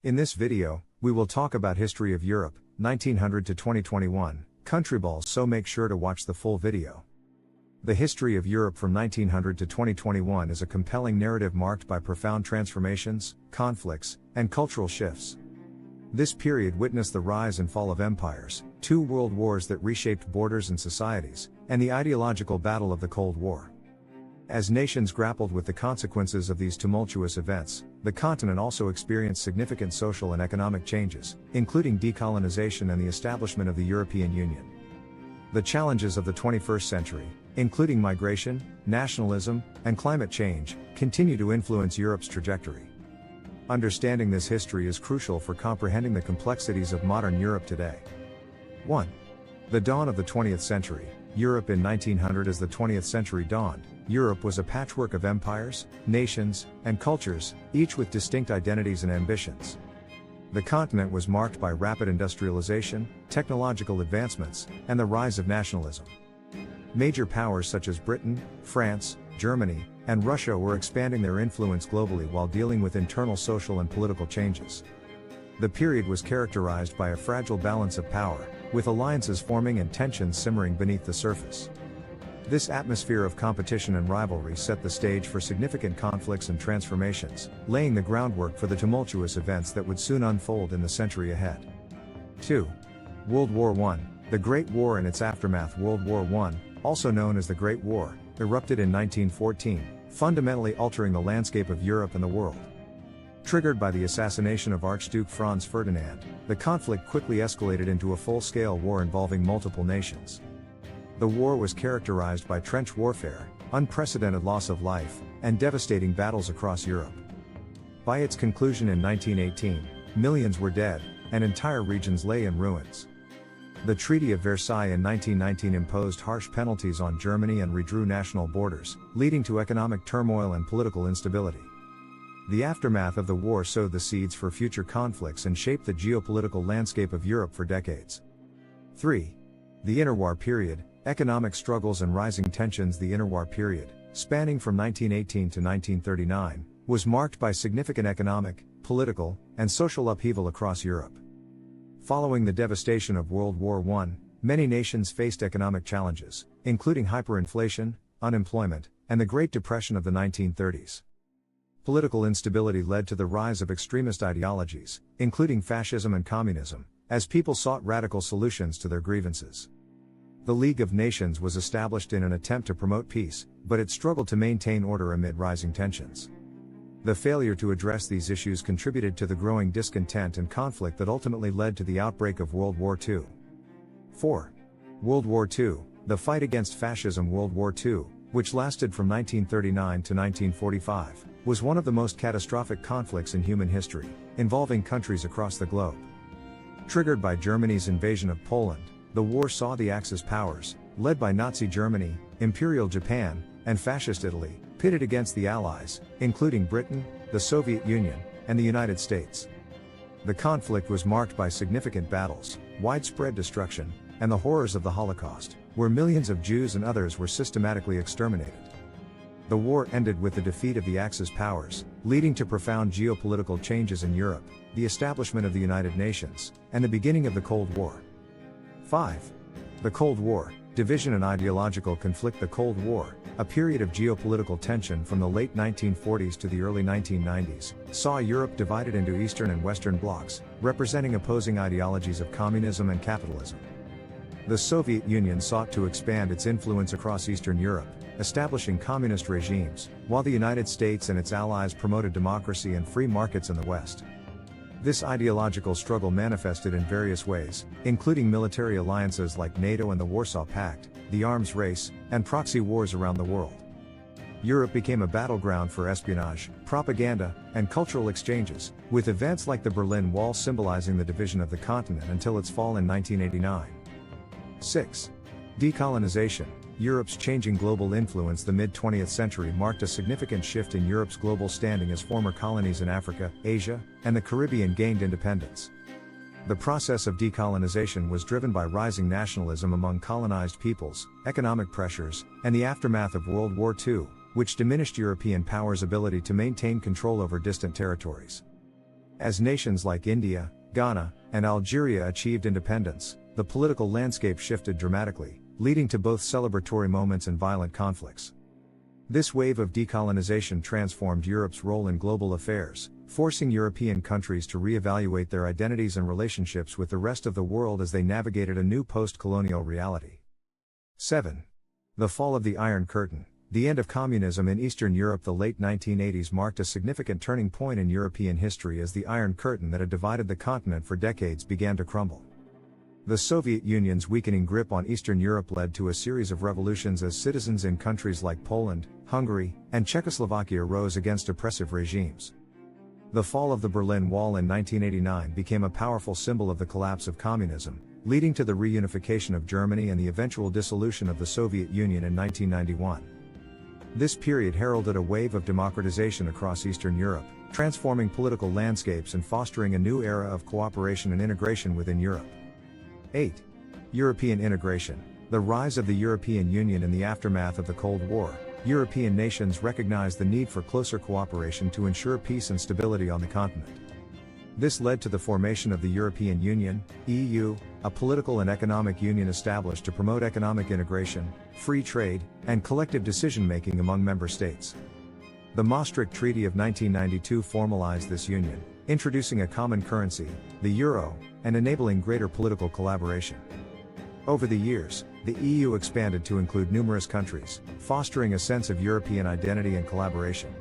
In this video, we will talk about history of Europe, 1900 to 2021, country balls, so make sure to watch the full video. The history of Europe from 1900 to 2021 is a compelling narrative marked by profound transformations, conflicts, and cultural shifts. This period witnessed the rise and fall of empires, two world wars that reshaped borders and societies, and the ideological battle of the Cold War. As nations grappled with the consequences of these tumultuous events, the continent also experienced significant social and economic changes, including decolonization and the establishment of the European Union. The challenges of the 21st century, including migration, nationalism, and climate change, continue to influence Europe's trajectory. Understanding this history is crucial for comprehending the complexities of modern Europe today. 1. The dawn of the 20th century. Europe in 1900. As the 20th century dawned, Europe was a patchwork of empires, nations, and cultures, each with distinct identities and ambitions. The continent was marked by rapid industrialization, technological advancements, and the rise of nationalism. Major powers such as Britain, France, Germany, and Russia were expanding their influence globally while dealing with internal social and political changes. The period was characterized by a fragile balance of power, with alliances forming and tensions simmering beneath the surface. This atmosphere of competition and rivalry set the stage for significant conflicts and transformations, laying the groundwork for the tumultuous events that would soon unfold in the century ahead. 2. World War I. The Great War and its aftermath. World War I, also known as the Great War, erupted in 1914, fundamentally altering the landscape of Europe and the world. Triggered by the assassination of Archduke Franz Ferdinand, the conflict quickly escalated into a full-scale war involving multiple nations. The war was characterized by trench warfare, unprecedented loss of life, and devastating battles across Europe. By its conclusion in 1918, millions were dead, and entire regions lay in ruins. The Treaty of Versailles in 1919 imposed harsh penalties on Germany and redrew national borders, leading to economic turmoil and political instability. The aftermath of the war sowed the seeds for future conflicts and shaped the geopolitical landscape of Europe for decades. 3. The Interwar period. Economic struggles and rising tensions. The interwar period, spanning from 1918 to 1939, was marked by significant economic, political, and social upheaval across Europe. Following the devastation of World War I, many nations faced economic challenges, including hyperinflation, unemployment, and the Great Depression of the 1930s. Political instability led to the rise of extremist ideologies, including fascism and communism, as people sought radical solutions to their grievances. The League of Nations was established in an attempt to promote peace, but it struggled to maintain order amid rising tensions. The failure to address these issues contributed to the growing discontent and conflict that ultimately led to the outbreak of World War II. 4. World War II, the fight against fascism. World War II, which lasted from 1939 to 1945, was one of the most catastrophic conflicts in human history, involving countries across the globe. Triggered by Germany's invasion of Poland, the war saw the Axis powers, led by Nazi Germany, Imperial Japan, and Fascist Italy, pitted against the Allies, including Britain, the Soviet Union, and the United States. The conflict was marked by significant battles, widespread destruction, and the horrors of the Holocaust, where millions of Jews and others were systematically exterminated. The war ended with the defeat of the Axis powers, leading to profound geopolitical changes in Europe, the establishment of the United Nations, and the beginning of the Cold War. 5. The Cold War, division and ideological conflict. The Cold War, a period of geopolitical tension from the late 1940s to the early 1990s, saw Europe divided into Eastern and Western blocs, representing opposing ideologies of communism and capitalism. The Soviet Union sought to expand its influence across Eastern Europe, establishing communist regimes, while the United States and its allies promoted democracy and free markets in the West. This ideological struggle manifested in various ways, including military alliances like NATO and the Warsaw Pact, the arms race, and proxy wars around the world. Europe became a battleground for espionage, propaganda, and cultural exchanges, with events like the Berlin Wall symbolizing the division of the continent until its fall in 1989. 6. Decolonization. Europe's changing global influence. The mid-20th century marked a significant shift in Europe's global standing as former colonies in Africa, Asia, and the Caribbean gained independence. The process of decolonization was driven by rising nationalism among colonized peoples, economic pressures, and the aftermath of World War II, which diminished European powers' ability to maintain control over distant territories. As nations like India, Ghana, and Algeria achieved independence, the political landscape shifted dramatically, leading to both celebratory moments and violent conflicts. This wave of decolonization transformed Europe's role in global affairs, forcing European countries to re-evaluate their identities and relationships with the rest of the world as they navigated a new post-colonial reality. 7. The fall of the Iron Curtain. The end of communism in Eastern Europe. The late 1980s marked a significant turning point in European history as the Iron Curtain that had divided the continent for decades began to crumble. The Soviet Union's weakening grip on Eastern Europe led to a series of revolutions as citizens in countries like Poland, Hungary, and Czechoslovakia rose against oppressive regimes. The fall of the Berlin Wall in 1989 became a powerful symbol of the collapse of communism, leading to the reunification of Germany and the eventual dissolution of the Soviet Union in 1991. This period heralded a wave of democratization across Eastern Europe, transforming political landscapes and fostering a new era of cooperation and integration within Europe. 8. European integration. The rise of the European Union in the aftermath of the Cold War. European nations recognized the need for closer cooperation to ensure peace and stability on the continent. This led to the formation of the European Union, EU, a political and economic union established to promote economic integration, free trade, and collective decision-making among member states. The Maastricht Treaty of 1992 formalized this union, introducing a common currency, the euro, and enabling greater political collaboration. Over the years, the EU expanded to include numerous countries, fostering a sense of European identity and collaboration.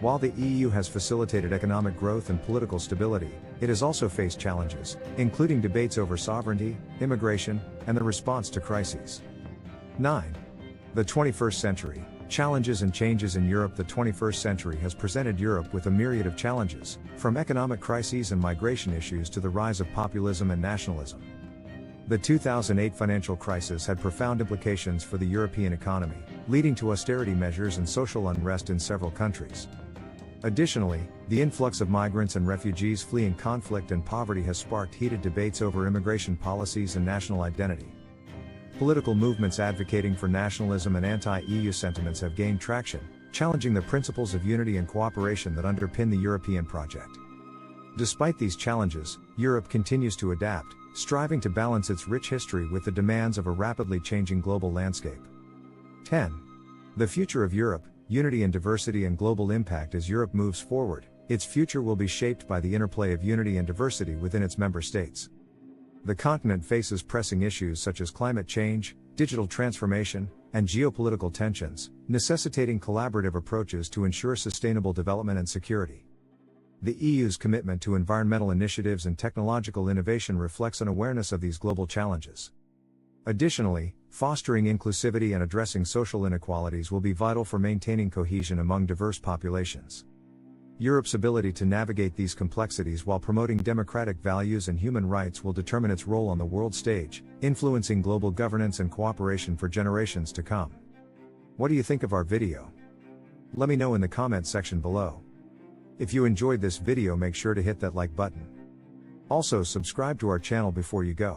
While the EU has facilitated economic growth and political stability, it has also faced challenges, including debates over sovereignty, immigration, and the response to crises. 9. The 21st century. Challenges and changes in Europe. The 21st century has presented Europe with a myriad of challenges, from economic crises and migration issues to the rise of populism and nationalism. The 2008 financial crisis had profound implications for the European economy, leading to austerity measures and social unrest in several countries. Additionally, the influx of migrants and refugees fleeing conflict and poverty has sparked heated debates over immigration policies and national identity. Political movements advocating for nationalism and anti-EU sentiments have gained traction, challenging the principles of unity and cooperation that underpin the European project. Despite these challenges, Europe continues to adapt, striving to balance its rich history with the demands of a rapidly changing global landscape. 10. The future of Europe. Unity and diversity and global impact. As Europe moves forward, its future will be shaped by the interplay of unity and diversity within its member states. The continent faces pressing issues such as climate change, digital transformation, and geopolitical tensions, necessitating collaborative approaches to ensure sustainable development and security. The EU's commitment to environmental initiatives and technological innovation reflects an awareness of these global challenges. Additionally, fostering inclusivity and addressing social inequalities will be vital for maintaining cohesion among diverse populations. Europe's ability to navigate these complexities while promoting democratic values and human rights will determine its role on the world stage, influencing global governance and cooperation for generations to come. What do you think of our video? Let me know in the comments section below. If you enjoyed this video, make sure to hit that like button. Also, subscribe to our channel before you go.